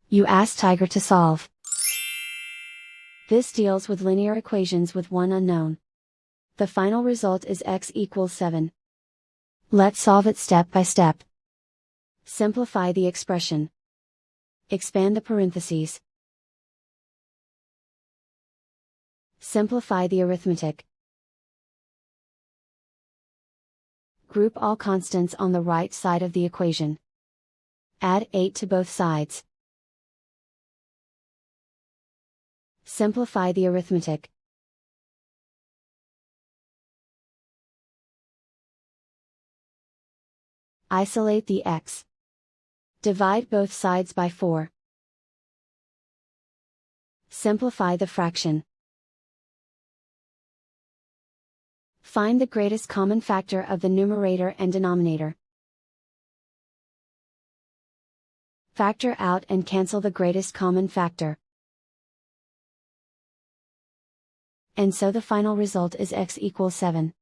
You ask Tiger to solve. This deals with linear equations with one unknown. The final result is x equals 7. Let's solve it step by step. Simplify the expression. Expand the parentheses. Simplify the arithmetic. Group all constants on the right side of the equation. Add 8 to both sides. Simplify the arithmetic. Isolate the x. Divide both sides by 4. Simplify the fraction. Find the greatest common factor of the numerator and denominator. Factor out and cancel the greatest common factor. And so the final result is x equals 7.